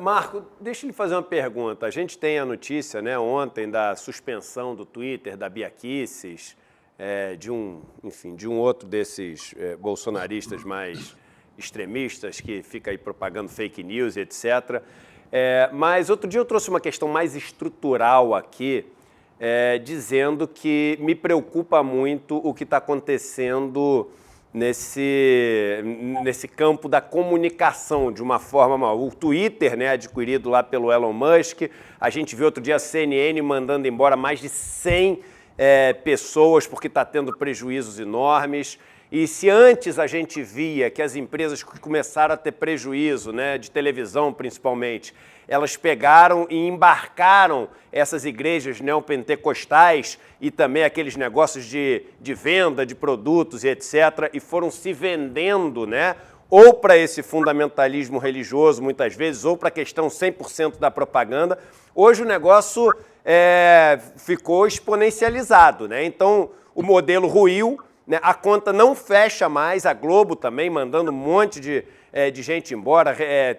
Marco, deixa eu lhe fazer uma pergunta. A gente tem a notícia, né, ontem da suspensão do Twitter da Bia Kicis, de um outro desses bolsonaristas mais extremistas que fica aí propagando fake news, etc. Mas outro dia eu trouxe uma questão mais estrutural aqui, dizendo que me preocupa muito o que está acontecendo nesse campo da comunicação, de uma forma mal. O Twitter, né, adquirido lá pelo Elon Musk, a gente viu outro dia a CNN mandando embora mais de 100 pessoas porque está tendo prejuízos enormes. E se antes a gente via que as empresas que começaram a ter prejuízo, né, de televisão principalmente, elas pegaram e embarcaram essas igrejas neopentecostais e também aqueles negócios de venda de produtos e etc., e foram se vendendo, né, ou para esse fundamentalismo religioso, muitas vezes, ou para a questão 100% da propaganda. Hoje o negócio ficou exponencializado, né? Então o modelo ruiu, né? A conta não fecha mais, a Globo também mandando um monte de gente embora,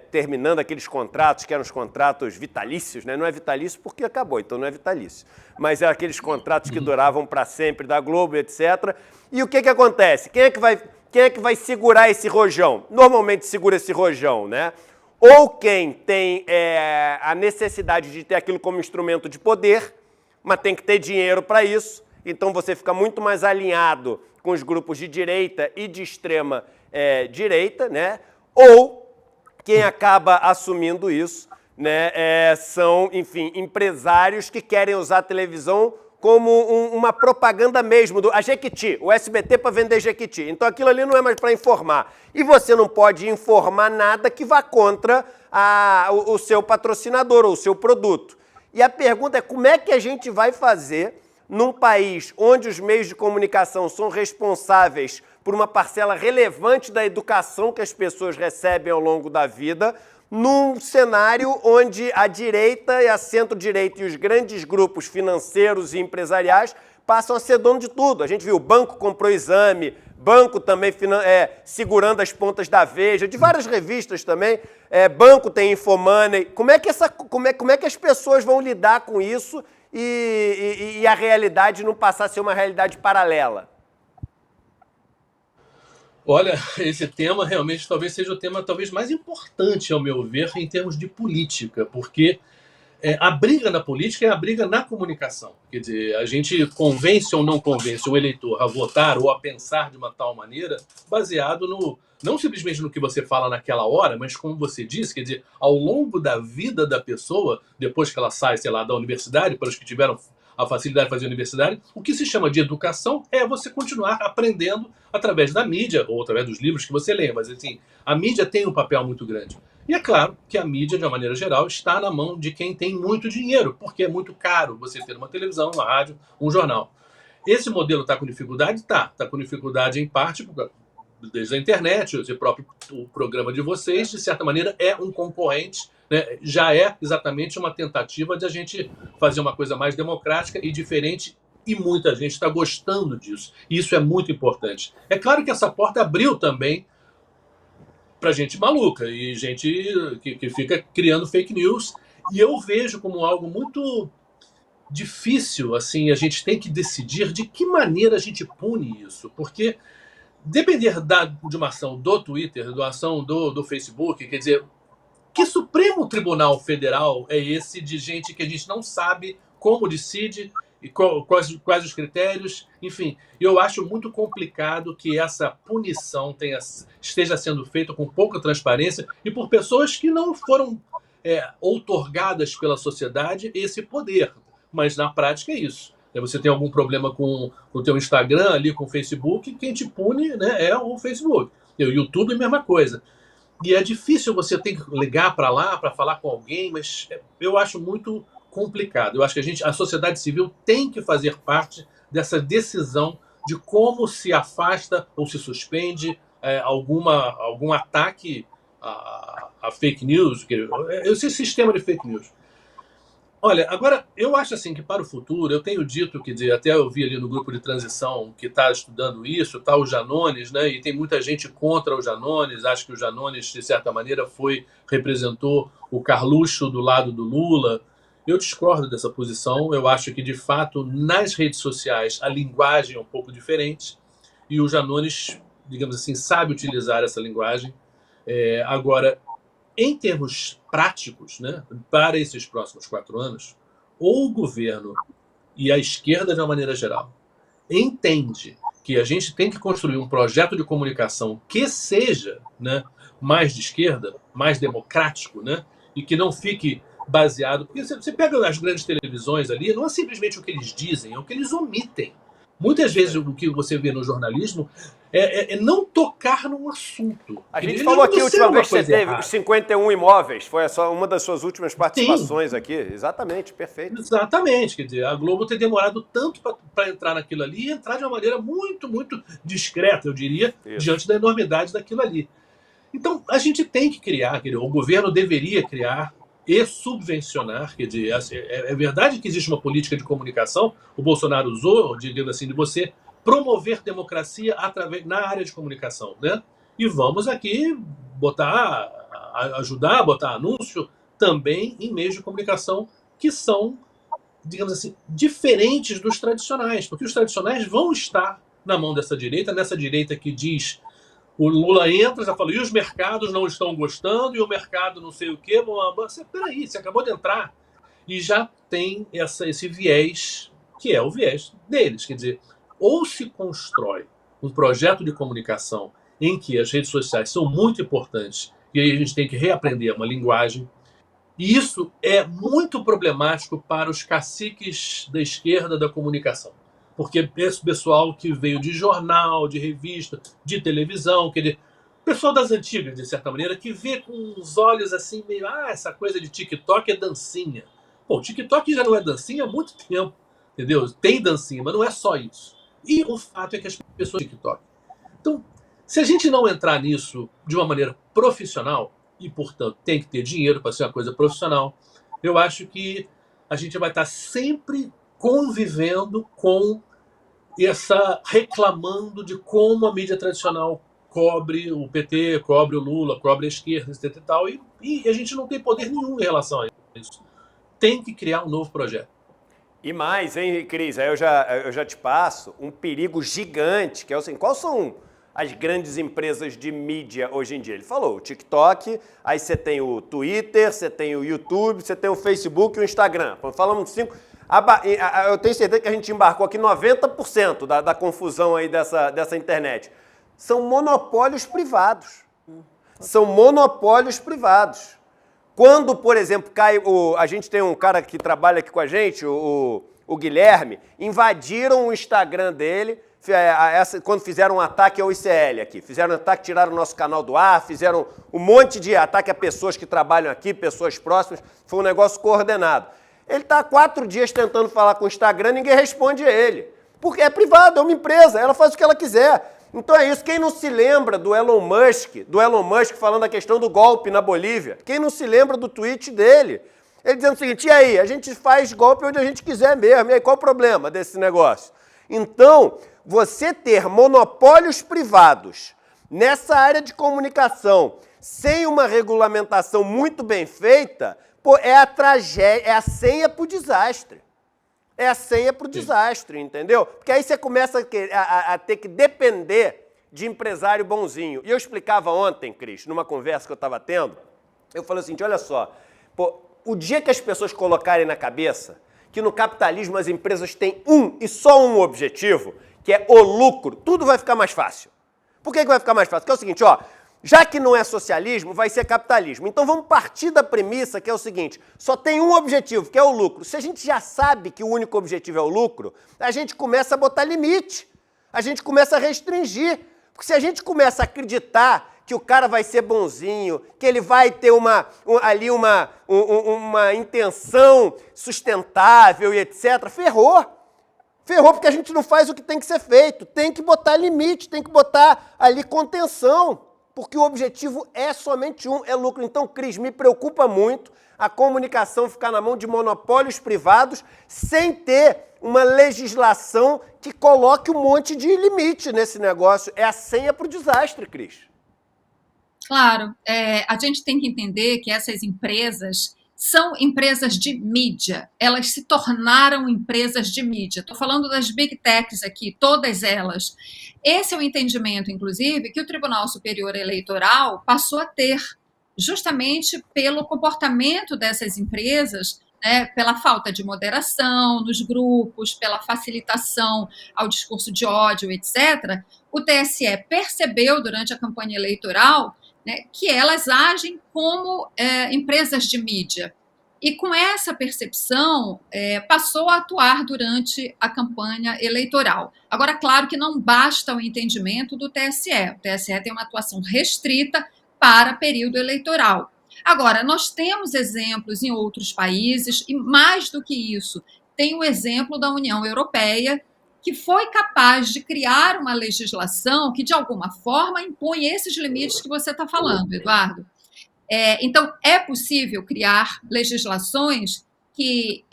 terminando aqueles contratos que eram os contratos vitalícios, né? Não é vitalício porque acabou, então não é vitalício. Mas eram aqueles contratos que duravam para sempre da Globo, etc. E o que acontece? Quem é que vai segurar esse rojão? Normalmente segura esse rojão, né? Ou quem tem a necessidade de ter aquilo como instrumento de poder, mas tem que ter dinheiro para isso, então você fica muito mais alinhado com os grupos de direita e de extrema direita, né? Ou quem acaba assumindo isso, né, são, enfim, empresários que querem usar a televisão como uma propaganda mesmo, a Jequiti, o SBT para vender Jequiti. Então aquilo ali não é mais para informar. E você não pode informar nada que vá contra o seu patrocinador ou o seu produto. E a pergunta é como é que a gente vai fazer num país onde os meios de comunicação são responsáveis por uma parcela relevante da educação que as pessoas recebem ao longo da vida, num cenário onde a direita e a centro-direita e os grandes grupos financeiros e empresariais passam a ser dono de tudo. A gente viu o banco comprou Exame, banco também segurando as pontas da Veja, de várias revistas também, banco tem Infomoney. Como é que as pessoas vão lidar com isso e a realidade não passar a ser uma realidade paralela? Olha, esse tema realmente talvez seja o tema talvez mais importante, ao meu ver, em termos de política, porque a briga na política é a briga na comunicação. Quer dizer, a gente convence ou não convence o eleitor a votar ou a pensar de uma tal maneira, baseado não simplesmente no que você fala naquela hora, mas como você disse, quer dizer, ao longo da vida da pessoa, depois que ela sai, sei lá, da universidade, para os que tiveram a facilidade de fazer universidade, o que se chama de educação é você continuar aprendendo através da mídia ou através dos livros que você lê. Mas, assim, a mídia tem um papel muito grande. E é claro que a mídia, de uma maneira geral, está na mão de quem tem muito dinheiro, porque é muito caro você ter uma televisão, uma rádio, um jornal. Esse modelo está com dificuldade? Está com dificuldade em parte desde a internet, o programa de vocês, de certa maneira, é um concorrente, né? Já é exatamente uma tentativa de a gente fazer uma coisa mais democrática e diferente, e muita gente está gostando disso. E isso é muito importante. É claro que essa porta abriu também para gente maluca e gente que fica criando fake news, e eu vejo como algo muito difícil, assim, a gente tem que decidir de que maneira a gente pune isso, porque depender de uma ação do Twitter, da ação do Facebook, quer dizer, que Supremo Tribunal Federal é esse de gente que a gente não sabe como decide e quais os critérios, enfim. Eu acho muito complicado que essa punição esteja sendo feita com pouca transparência e por pessoas que não foram outorgadas pela sociedade esse poder. Mas na prática é isso. Você tem algum problema com o teu Instagram ali, com o Facebook, quem te pune, né, é o Facebook. E o YouTube é a mesma coisa. E é difícil você ter que ligar para lá para falar com alguém, mas eu acho muito complicado. Eu acho que a sociedade civil tem que fazer parte dessa decisão de como se afasta ou se suspende algum ataque a fake news, esse sistema de fake news. Olha, agora, eu acho assim que para o futuro, eu tenho dito que, até eu vi ali no grupo de transição que está estudando isso, está o Janones, né? E tem muita gente contra o Janones, acho que o Janones, de certa maneira, representou o Carluxo do lado do Lula. Eu discordo dessa posição, eu acho que, de fato, nas redes sociais a linguagem é um pouco diferente e o Janones, digamos assim, sabe utilizar essa linguagem. Agora, em termos práticos, né, para esses próximos 4 anos, ou o governo e a esquerda, de uma maneira geral, entende que a gente tem que construir um projeto de comunicação que seja, né, mais de esquerda, mais democrático, né, e que não fique baseado... Porque você pega as grandes televisões ali, não é simplesmente o que eles dizem, é o que eles omitem. Muitas vezes o que você vê no jornalismo é não tocar num assunto. A gente falou aqui a última vez que você teve errada. os 51 imóveis, foi só uma das suas últimas Sim, participações aqui. Exatamente, perfeito. exatamente. Quer dizer, a Globo ter demorado tanto para entrar naquilo ali e entrar de uma maneira muito, muito discreta, eu diria, Isso. diante da enormidade daquilo ali. Então, a gente tem que criar, quer dizer, o governo deveria criar e subvencionar, quer dizer, é verdade que existe uma política de comunicação, o Bolsonaro usou, digamos assim, de você promover democracia na área de comunicação, né? E vamos aqui ajudar a botar anúncio também em meios de comunicação que são, digamos assim, diferentes dos tradicionais, porque os tradicionais vão estar na mão dessa direita que diz... O Lula entra, já fala, e os mercados não estão gostando, e o mercado não sei o quê. Peraí, você acabou de entrar. E já tem esse viés, que é o viés deles. Quer dizer, ou se constrói um projeto de comunicação em que as redes sociais são muito importantes, e aí a gente tem que reaprender uma linguagem. E isso é muito problemático para os caciques da esquerda da comunicação. Porque esse pessoal que veio de jornal, de revista, de televisão, quer dizer, pessoal das antigas, de certa maneira, que vê com uns olhos assim, meio, essa coisa de TikTok é dancinha. Pô, o TikTok já não é dancinha há muito tempo, entendeu? Tem dancinha, mas não é só isso. E o fato é que as pessoas TikTok. Então, se a gente não entrar nisso de uma maneira profissional, e, portanto, tem que ter dinheiro para ser uma coisa profissional, eu acho que a gente vai estar sempre convivendo com reclamando de como a mídia tradicional cobre o PT, cobre o Lula, cobre a esquerda, etc e tal, e a gente não tem poder nenhum em relação a isso. Tem que criar um novo projeto. E mais, hein, Cris, aí eu já te passo um perigo gigante, que é assim, quais são as grandes empresas de mídia hoje em dia? Ele falou, o TikTok, aí você tem o Twitter, você tem o YouTube, você tem o Facebook e o Instagram. Falamos de 5... Eu tenho certeza que a gente embarcou aqui 90% da confusão aí dessa internet. São monopólios privados. São monopólios privados. Quando, por exemplo, a gente tem um cara que trabalha aqui com a gente, o Guilherme, invadiram o Instagram dele, quando fizeram um ataque ao ICL aqui. Fizeram um ataque, tiraram o nosso canal do ar, fizeram um monte de ataque a pessoas que trabalham aqui, pessoas próximas. Foi um negócio coordenado. Ele está há 4 dias tentando falar com o Instagram, ninguém responde a ele. Porque é privado, é uma empresa, ela faz o que ela quiser. Então é isso. Quem não se lembra do Elon Musk falando a questão do golpe na Bolívia? Quem não se lembra do tweet dele? Ele dizendo o seguinte, e aí, a gente faz golpe onde a gente quiser mesmo, e aí qual o problema desse negócio? Então, você ter monopólios privados nessa área de comunicação, sem uma regulamentação muito bem feita, pô, é a tragédia, é a senha pro desastre. É a senha pro desastre, entendeu? Porque aí você começa a ter que depender de empresário bonzinho. E eu explicava ontem, Cris, numa conversa que eu estava tendo, eu falei assim, olha só, pô, o dia que as pessoas colocarem na cabeça que no capitalismo as empresas têm um e só um objetivo, que é o lucro, tudo vai ficar mais fácil. Por que vai ficar mais fácil? Porque é o seguinte, ó, já que não é socialismo, vai ser capitalismo. Então vamos partir da premissa que é o seguinte, só tem um objetivo, que é o lucro. Se a gente já sabe que o único objetivo é o lucro, a gente começa a botar limite, a gente começa a restringir. Porque se a gente começa a acreditar que o cara vai ser bonzinho, que ele vai ter uma intenção sustentável e etc., ferrou. Ferrou porque a gente não faz o que tem que ser feito. Tem que botar limite, tem que botar ali contenção. porque o objetivo é somente um, é lucro. Então, Cris, me preocupa muito a comunicação ficar na mão de monopólios privados sem ter uma legislação que coloque um monte de limite nesse negócio. É a senha para o desastre, Cris. Claro, a gente tem que entender que essas empresas são empresas de mídia, elas se tornaram empresas de mídia. Estou falando das Big Techs aqui, todas elas. Esse é o entendimento, inclusive, que o Tribunal Superior Eleitoral passou a ter, justamente pelo comportamento dessas empresas, né, pela falta de moderação nos grupos, pela facilitação ao discurso de ódio, etc. O TSE percebeu, durante a campanha eleitoral, né, que elas agem como empresas de mídia. E com essa percepção, passou a atuar durante a campanha eleitoral. Agora, claro que não basta o entendimento do TSE. O TSE tem uma atuação restrita para período eleitoral. Agora, nós temos exemplos em outros países, e mais do que isso, tem o exemplo da União Europeia, que foi capaz de criar uma legislação que, de alguma forma, impõe esses limites que você está falando, Eduardo. Então, é possível criar legislações que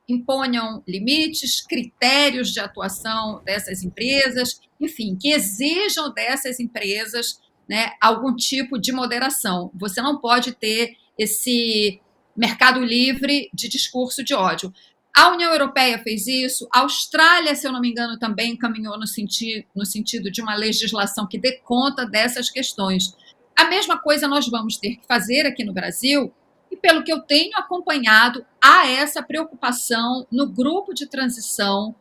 imponham limites, critérios de atuação dessas empresas, enfim, que exijam dessas empresas, né, algum tipo de moderação. Você não pode ter esse mercado livre de discurso de ódio. A União Europeia fez isso, a Austrália, se eu não me engano, também caminhou no sentido de uma legislação que dê conta dessas questões. A mesma coisa nós vamos ter que fazer aqui no Brasil, e pelo que eu tenho acompanhado, há essa preocupação no grupo de transição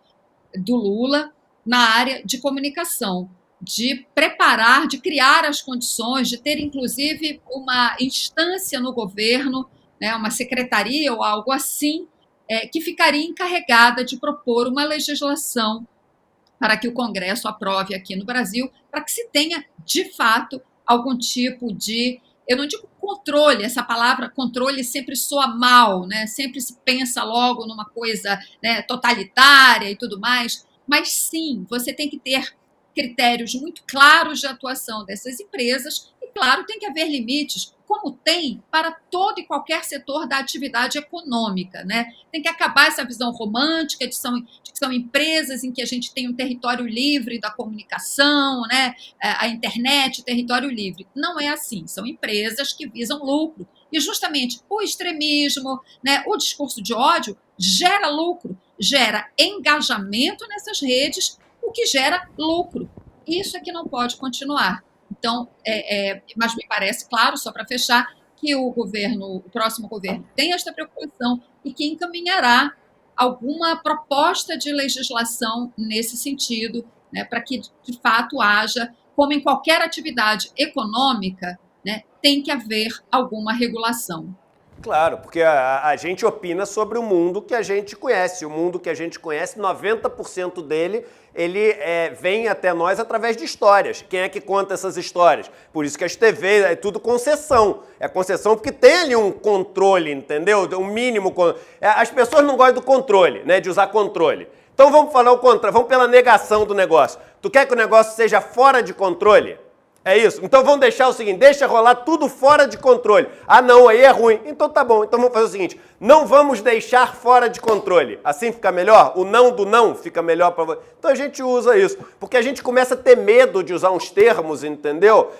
do Lula na área de comunicação, de preparar, de criar as condições, de ter, inclusive, uma instância no governo, né, uma secretaria ou algo assim, que ficaria encarregada de propor uma legislação para que o Congresso aprove aqui no Brasil, para que se tenha, de fato, algum tipo de, eu não digo controle, essa palavra controle sempre soa mal, né? Sempre se pensa logo numa coisa, né, totalitária e tudo mais, mas sim, você tem que ter critérios muito claros de atuação dessas empresas e, claro, tem que haver limites, como tem para todo e qualquer setor da atividade econômica, né? Tem que acabar essa visão romântica de que são empresas em que a gente tem um território livre da comunicação, né? A internet, território livre. Não é assim, são empresas que visam lucro. E justamente o extremismo, né, o discurso de ódio gera lucro, gera engajamento nessas redes, o que gera lucro. Isso é que não pode continuar. Então, mas me parece, claro, só para fechar, que o próximo governo tem esta preocupação e que encaminhará alguma proposta de legislação nesse sentido, né, para que, de fato, haja, como em qualquer atividade econômica, né, tem que haver alguma regulação. Claro, porque a gente opina sobre o mundo que a gente conhece. O mundo que a gente conhece, 90% dele, ele vem até nós através de histórias. Quem é que conta essas histórias? Por isso que as TVs é tudo concessão. É concessão porque tem ali um controle, entendeu? Um mínimo. As pessoas não gostam do controle, né? De usar controle. Então vamos falar o contrário, vamos pela negação do negócio. Tu quer que o negócio seja fora de controle? É isso? Então vamos deixar o seguinte, deixa rolar tudo fora de controle. Ah não, aí é ruim. Então tá bom, então vamos fazer o seguinte, não vamos deixar fora de controle. Assim fica melhor? O não do não fica melhor para você? Então a gente usa isso, porque a gente começa a ter medo de usar uns termos, entendeu?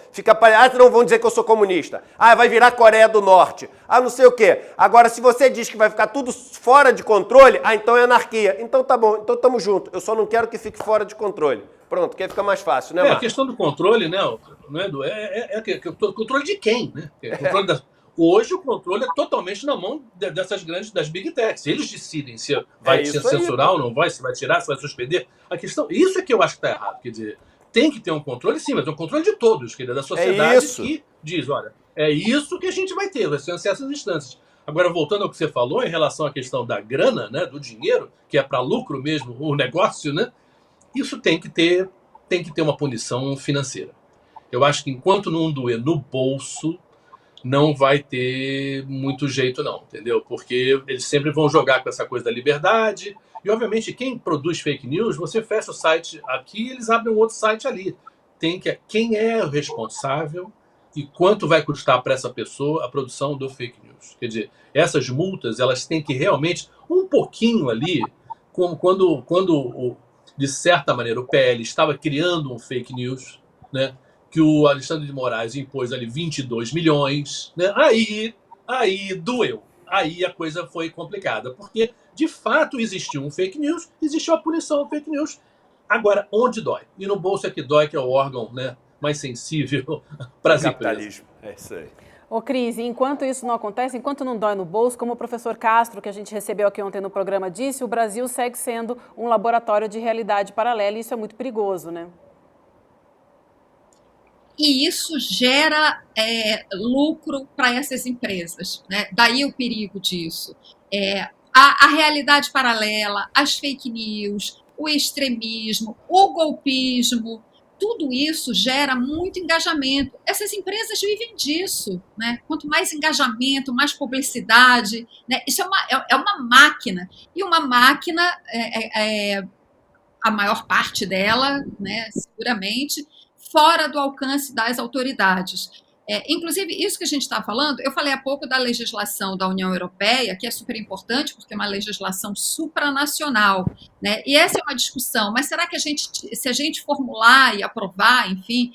Não vão dizer que eu sou comunista. Ah, vai virar Coreia do Norte. Ah, não sei o quê. Agora, se você diz que vai ficar tudo fora de controle, então é anarquia. Então tá bom, então tamo junto. Eu só não quero que fique fora de controle. Pronto, que aí fica mais fácil, né, Marcos? A questão do controle, né, não é, controle de quem, né? Hoje o controle é totalmente na mão dessas grandes, das Big Techs. Eles decidem se vai censurar ou não vai, se vai tirar, se vai suspender. A questão, isso é que eu acho que está errado. Quer dizer, tem que ter um controle, sim, mas é um controle de todos, quer dizer, da sociedade que diz, olha, é isso que a gente vai ter, vai ser essas instâncias. Agora, voltando ao que você falou em relação à questão da grana, né, do dinheiro, que é para lucro mesmo, o negócio, né? Isso tem que ter uma punição financeira. Eu acho que enquanto não doer no bolso, não vai ter muito jeito não, entendeu? Porque eles sempre vão jogar com essa coisa da liberdade. E, obviamente, quem produz fake news, você fecha o site aqui e eles abrem um outro site ali. quem é o responsável e quanto vai custar para essa pessoa a produção do fake news. Quer dizer, essas multas, elas têm que realmente, um pouquinho ali, como quando de certa maneira, o PL estava criando um fake news, né, que o Alexandre de Moraes impôs ali 22 milhões, né, aí doeu. Aí a coisa foi complicada, porque, de fato, existiu um fake news, existiu a punição ao fake news. Agora, onde dói? E no bolso é que dói, que é o órgão, né, mais sensível para as empresas. Capitalismo, é isso aí. Ô Cris, e enquanto isso não acontece, enquanto não dói no bolso, como o professor Castro, que a gente recebeu aqui ontem no programa, disse, o Brasil segue sendo um laboratório de realidade paralela e isso é muito perigoso, né? E isso gera lucro para essas empresas, né? Daí o perigo disso. A realidade paralela, as fake news, o extremismo, o golpismo, tudo isso gera muito engajamento. Essas empresas vivem disso, né? Quanto mais engajamento, mais publicidade, né? Isso é uma máquina. E uma máquina, a maior parte dela, né, seguramente, fora do alcance das autoridades. Inclusive, isso que a gente está falando, eu falei há pouco da legislação da União Europeia, que é super importante, porque é uma legislação supranacional, né? E essa é uma discussão, mas será que se a gente formular e aprovar, enfim,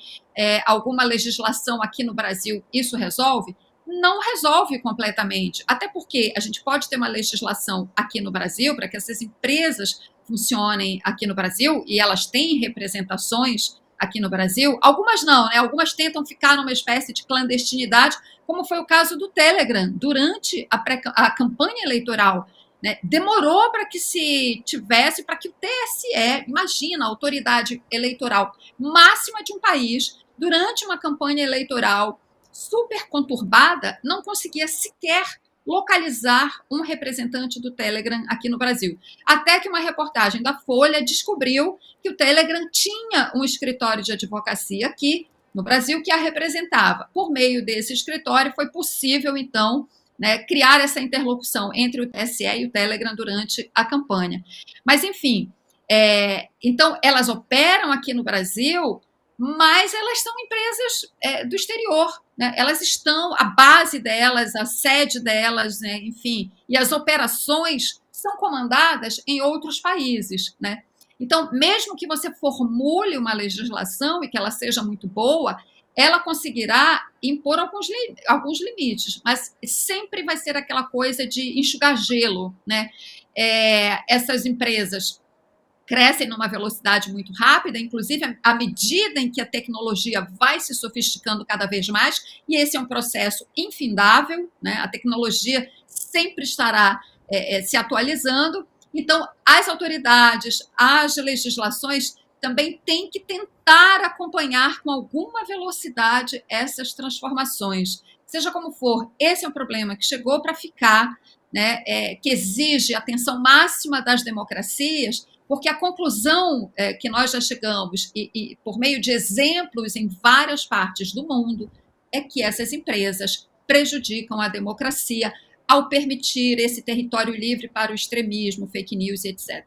alguma legislação aqui no Brasil, isso resolve? Não resolve completamente, até porque a gente pode ter uma legislação aqui no Brasil para que essas empresas funcionem aqui no Brasil, e elas têm representações aqui no Brasil, algumas não, né? Algumas tentam ficar numa espécie de clandestinidade, como foi o caso do Telegram, durante a campanha eleitoral, né? Demorou para que se tivesse, para que o TSE, imagina, a autoridade eleitoral máxima de um país, durante uma campanha eleitoral super conturbada, não conseguia sequer localizar um representante do Telegram aqui no Brasil. Até que uma reportagem da Folha descobriu que o Telegram tinha um escritório de advocacia aqui no Brasil que a representava. Por meio desse escritório foi possível, então, né, criar essa interlocução entre o TSE e o Telegram durante a campanha. Mas, enfim, então elas operam aqui no Brasil, mas elas são empresas do exterior, né? Elas estão, a base delas, a sede delas, né? Enfim, e as operações são comandadas em outros países, né? Então, mesmo que você formule uma legislação e que ela seja muito boa, ela conseguirá impor alguns limites, mas sempre vai ser aquela coisa de enxugar gelo, né? Essas empresas crescem numa velocidade muito rápida, inclusive à medida em que a tecnologia vai se sofisticando cada vez mais, e esse é um processo infindável, né? A tecnologia sempre estará se atualizando, então as autoridades, as legislações também têm que tentar acompanhar com alguma velocidade essas transformações. Seja como for, esse é um problema que chegou para ficar, né? Que exige atenção máxima das democracias, porque a conclusão que nós já chegamos, e por meio de exemplos em várias partes do mundo, é que essas empresas prejudicam a democracia ao permitir esse território livre para o extremismo, fake news, etc.